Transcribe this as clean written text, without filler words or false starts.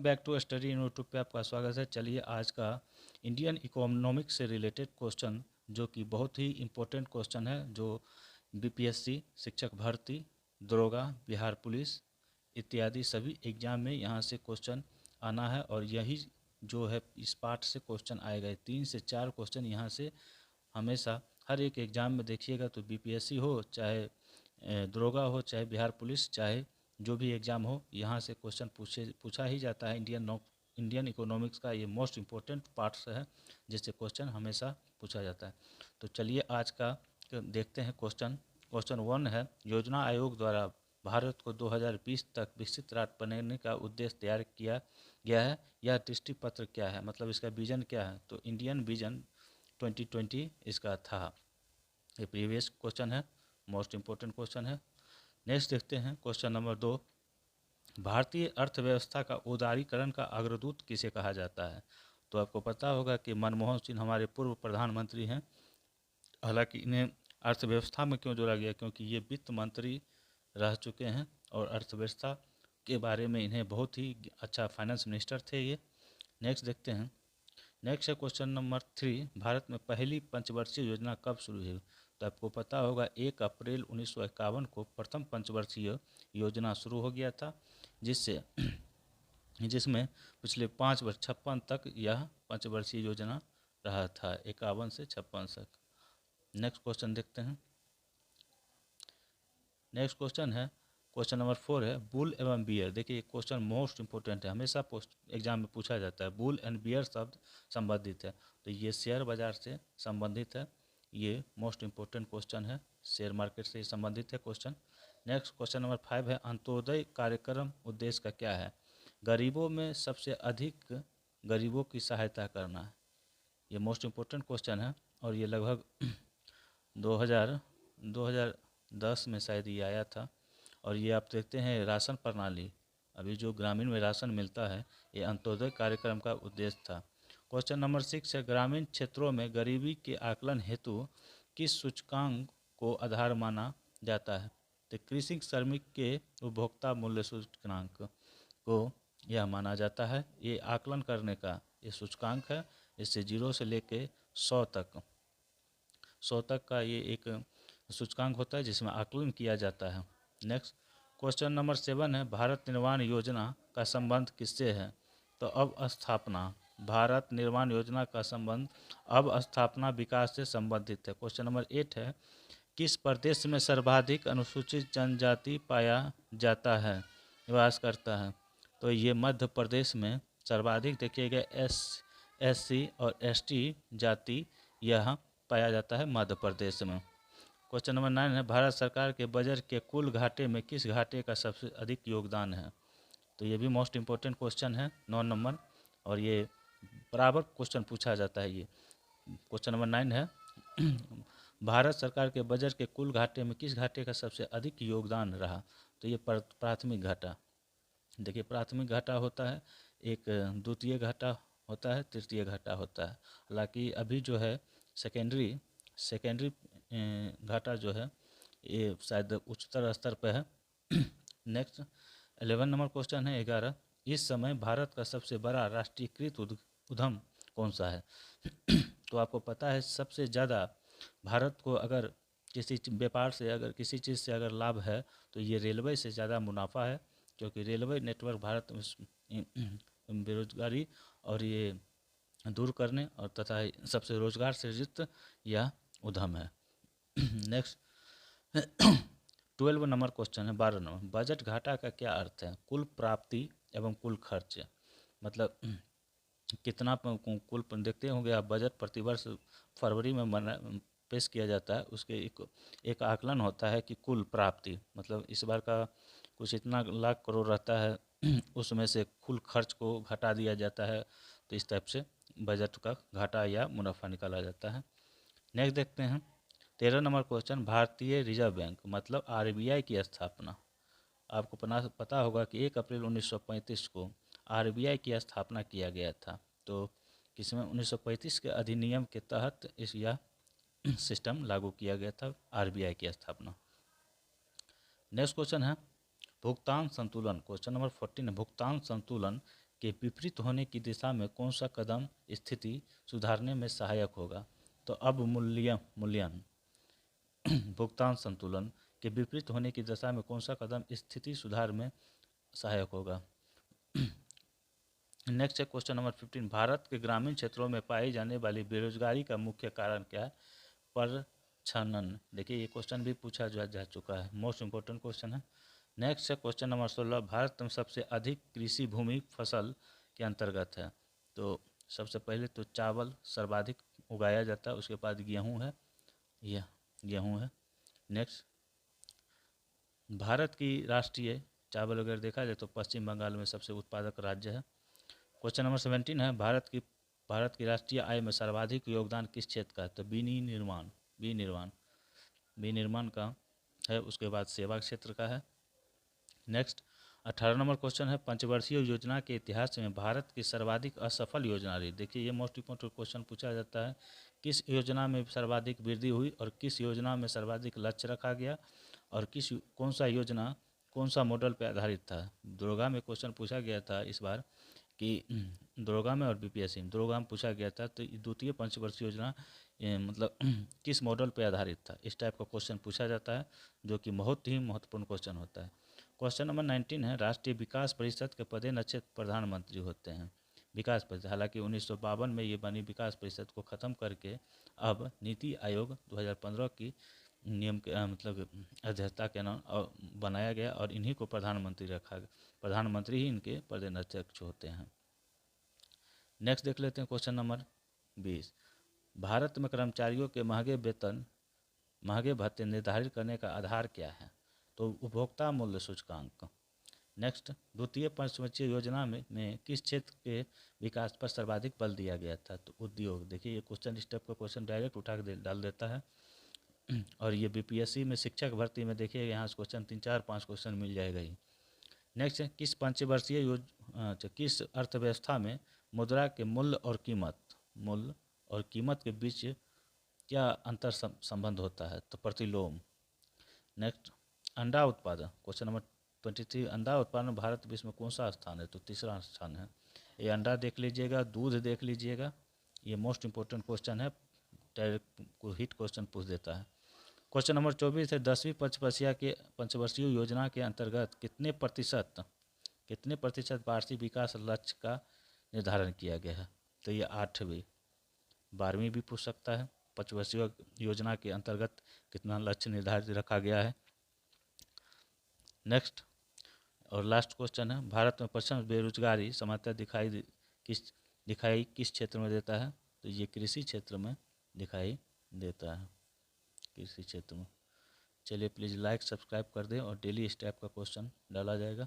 Back to study in YouTube पे आपका स्वागत है। चलिए आज का इंडियन इकोनॉमिक्स से रिलेटेड क्वेश्चन, जो कि बहुत ही इम्पोर्टेंट क्वेश्चन है, जो बीपीएससी, शिक्षक भर्ती, दरोगा, बिहार पुलिस इत्यादि सभी एग्जाम में यहाँ से क्वेश्चन आना है। और यही जो है इस पार्ट से क्वेश्चन आएगा। 3 से 4 क्वेश्चन यहाँ से हमेशा हर एक एग्ज़ाम में देखिएगा, तो बीपीएससी हो चाहे दरोगा हो चाहे बिहार पुलिस, चाहे जो भी एग्ज़ाम हो, यहाँ से क्वेश्चन पूछा ही जाता है। इंडियन इकोनॉमिक्स का ये मोस्ट इम्पोर्टेंट पार्ट्स है, जिससे क्वेश्चन हमेशा पूछा जाता है। तो चलिए आज का देखते हैं क्वेश्चन। क्वेश्चन 1 है, योजना आयोग द्वारा भारत को 2020 तक विकसित राष्ट्र बनाने का उद्देश्य तैयार किया गया है। यह दृष्टि पत्र क्या है, मतलब इसका विजन क्या है? तो इंडियन विजन 2020 इसका था। ये प्रीवियस क्वेश्चन है, मोस्ट इम्पोर्टेंट क्वेश्चन है। नेक्स्ट देखते हैं क्वेश्चन नंबर 2, भारतीय अर्थव्यवस्था का उदारीकरण का अग्रदूत किसे कहा जाता है? तो आपको पता होगा कि मनमोहन सिंह हमारे पूर्व प्रधानमंत्री हैं। हालांकि इन्हें अर्थव्यवस्था में क्यों जोड़ा गया, क्योंकि ये वित्त मंत्री रह चुके हैं और अर्थव्यवस्था के बारे में इन्हें बहुत ही अच्छा फाइनेंस मिनिस्टर थे ये। नेक्स्ट देखते हैं। नेक्स्ट है क्वेश्चन नंबर 3, भारत में पहली पंचवर्षीय योजना कब शुरू हुई? तो आपको पता होगा 1 अप्रैल 1951 को प्रथम पंचवर्षीय योजना शुरू हो गया था, जिसमें पिछले 5 वर्ष 56 तक यह पंचवर्षीय योजना रहा था, 51 से 56 तक। नेक्स्ट क्वेश्चन देखते हैं। नेक्स्ट क्वेश्चन है क्वेश्चन नंबर 4 है, बुल एवं बियर। देखिए क्वेश्चन मोस्ट इंपोर्टेंट है, हमेशा पोस्ट एग्जाम में पूछा जाता है। बुल एंड बियर शब्द संबंधित है, तो ये शेयर बाजार से संबंधित है। ये मोस्ट इंपोर्टेंट क्वेश्चन है, शेयर मार्केट से संबंधित है क्वेश्चन। नेक्स्ट क्वेश्चन नंबर 5 है, अंत्योदय कार्यक्रम उद्देश्य का क्या है? गरीबों में सबसे अधिक गरीबों की सहायता करना है। ये मोस्ट इम्पोर्टेंट क्वेश्चन है और ये लगभग 2010 में शायद ये आया था। और ये आप देखते हैं राशन प्रणाली, अभी जो ग्रामीण में राशन मिलता है, ये अंत्योदय कार्यक्रम का उद्देश्य था। क्वेश्चन नंबर 6 है, ग्रामीण क्षेत्रों में गरीबी के आकलन हेतु किस सूचकांक को आधार माना जाता है? तो कृषि श्रमिक के उपभोक्ता मूल्य सूचकांक को यह माना जाता है। ये आकलन करने का ये सूचकांक है, इससे 0 से लेके 100 तक का ये एक सूचकांक होता है जिसमें आकलन किया जाता है। नेक्स्ट क्वेश्चन नंबर 7 है, भारत निर्माण योजना का संबंध किससे है? तो अब स्थापना, भारत निर्माण योजना का संबंध अब स्थापना विकास से संबंधित है। क्वेश्चन नंबर 8 है, किस प्रदेश में सर्वाधिक अनुसूचित जनजाति पाया जाता है, निवास करता है? तो ये मध्य प्रदेश में सर्वाधिक देखिएगा SC और ST जाति यह पाया जाता है मध्य प्रदेश में। क्वेश्चन नंबर 9 है, भारत सरकार के बजट के कुल घाटे में किस घाटे का सबसे अधिक योगदान है? तो ये भी मोस्ट इम्पोर्टेंट क्वेश्चन है, 9 नंबर, और ये बराबर क्वेश्चन पूछा जाता है। ये क्वेश्चन नंबर 9 है, भारत सरकार के बजट के कुल घाटे में किस घाटे का सबसे अधिक योगदान रहा? तो ये प्राथमिक घाटा। देखिए प्राथमिक घाटा होता है, एक द्वितीय घाटा होता है, तृतीय घाटा होता है। हालांकि अभी जो है सेकेंडरी घाटा जो है ये शायद उच्चतर स्तर पर है। नेक्स्ट 11 नंबर क्वेश्चन है 11, इस समय भारत का सबसे बड़ा राष्ट्रीयकृत उद्यम कौन सा है? तो आपको पता है सबसे ज़्यादा भारत को अगर किसी व्यापार से, अगर किसी चीज़ से अगर लाभ है, तो ये रेलवे से ज़्यादा मुनाफा है, क्योंकि रेलवे नेटवर्क भारत में बेरोजगारी और ये दूर करने और तथा सबसे रोजगार सृजित यह उद्यम है। नेक्स्ट 12 नंबर क्वेश्चन है 12 नंबर, बजट घाटा का क्या अर्थ है? कुल प्राप्ति एवं कुल खर्च, मतलब कितना कुल देखते होंगे आप, बजट प्रतिवर्ष फरवरी में पेश किया जाता है, उसके एक आकलन होता है कि कुल प्राप्ति, मतलब इस बार का कुछ इतना लाख करोड़ रहता है, उसमें से कुल खर्च को घटा दिया जाता है। तो इस टाइप से बजट का घाटा या मुनाफा निकाला जाता है। नेक्स्ट देखते हैं 13 नंबर क्वेश्चन, भारतीय रिजर्व बैंक मतलब RBI की स्थापना। आपको पता होगा कि 1 अप्रैल 1935 को RBI की स्थापना किया गया था। तो किसमें 1935 के अधिनियम के तहत यह सिस्टम लागू किया गया था, RBI की स्थापना। नेक्स्ट क्वेश्चन है भुगतान संतुलन। क्वेश्चन नंबर 14 है, भुगतान संतुलन के विपरीत होने की दिशा में कौन सा कदम स्थिति सुधारने में सहायक होगा? तो मूल्यन भुगतान संतुलन के विपरीत होने की दशा में कौन सा कदम स्थिति सुधार में सहायक होगा? नेक्स्ट है क्वेश्चन नंबर 15, भारत के ग्रामीण क्षेत्रों में पाई जाने वाली बेरोजगारी का मुख्य कारण क्या है? परछनन। देखिए ये क्वेश्चन भी पूछा जा चुका है, मोस्ट इम्पोर्टेंट क्वेश्चन है। नेक्स्ट है क्वेश्चन नंबर 16, भारत में सबसे अधिक कृषि भूमि फसल के अंतर्गत है? तो सबसे पहले तो चावल सर्वाधिक उगाया जाता है, उसके बाद गेहूँ है, यह गेहूँ है। नेक्स्ट, भारत की राष्ट्रीय चावल अगर देखा जाए तो पश्चिम बंगाल में सबसे उत्पादक राज्य है। क्वेश्चन नंबर 17 है, भारत की राष्ट्रीय आय में सर्वाधिक योगदान किस क्षेत्र का है? तो विनिर्माण का है, उसके बाद सेवा क्षेत्र का है। नेक्स्ट 18 नंबर क्वेश्चन है, पंचवर्षीय योजना के इतिहास में भारत की सर्वाधिक असफल योजना रही? देखिए ये मोस्ट इम्पोर्टेंट क्वेश्चन पूछा जाता है, किस योजना में सर्वाधिक वृद्धि हुई और किस योजना में सर्वाधिक लक्ष्य रखा गया और कौन सा योजना कौन सा मॉडल पर आधारित था? दरोगा में क्वेश्चन पूछा गया था इस बार कि दरोगा में और बीपीएससी में, दरोगा में पूछा गया था तो द्वितीय पंचवर्षीय योजना मतलब किस मॉडल पर आधारित था? इस टाइप का क्वेश्चन पूछा जाता है, जो कि बहुत ही महत्वपूर्ण क्वेश्चन होता है। क्वेश्चन नंबर 19 है, राष्ट्रीय विकास परिषद के पदेनक्षेत्र प्रधानमंत्री होते हैं? विकास परिषद, हालांकि 1952 में ये बनी विकास परिषद को ख़त्म करके अब नीति आयोग 2015 की नियम के मतलब अध्यक्षता के नाम बनाया गया और इन्हीं को प्रधानमंत्री रखा गया। प्रधानमंत्री ही इनके पदेनाध्यक्ष होते हैं। नेक्स्ट देख लेते हैं क्वेश्चन नंबर 20, भारत में कर्मचारियों के महंगे भत्ते निर्धारित करने का आधार क्या है? तो उपभोक्ता मूल्य सूचकांक। नेक्स्ट, द्वितीय पंचवर्षीय योजना में किस क्षेत्र के विकास पर सर्वाधिक बल दिया गया था? तो उद्योग। देखिए ये क्वेश्चन इस टाइप का क्वेश्चन डायरेक्ट उठा के डाल देता है और ये बीपीएससी में शिक्षक भर्ती में देखिए यहाँ से क्वेश्चन 3, 4, 5 क्वेश्चन मिल जाएगा ही। नेक्स्ट है, किस अर्थव्यवस्था में मुद्रा के मूल्य और कीमत के बीच क्या अंतर संबंध होता है? तो प्रतिलोम। नेक्स्ट, अंडा उत्पादन। क्वेश्चन नंबर 23, अंडा उत्पादन में भारत विश्व में कौन सा स्थान है? तो तीसरा स्थान है। ये अंडा देख लीजिएगा, दूध देख लीजिएगा, ये मोस्ट इंपॉर्टेंट क्वेश्चन है, डायरेक्ट हिट क्वेश्चन पूछ देता है। क्वेश्चन नंबर 24 है, 10वीं पंचवर्षीय योजना के अंतर्गत कितने प्रतिशत वार्षिक विकास लक्ष्य का निर्धारण किया गया है? तो ये 8वीं 12वीं भी पूछ सकता है, पंचवर्षीय योजना के अंतर्गत कितना लक्ष्य निर्धारित रखा गया है। नेक्स्ट और लास्ट क्वेश्चन है, भारत में प्रचंड बेरोजगारी सामान्यतः दिखाई किस क्षेत्र में देता है? तो ये कृषि क्षेत्र में दिखाई देता है, कृषि क्षेत्र में। चलिए प्लीज़ लाइक सब्सक्राइब कर दें और डेली इस टाइप का क्वेश्चन डाला जाएगा।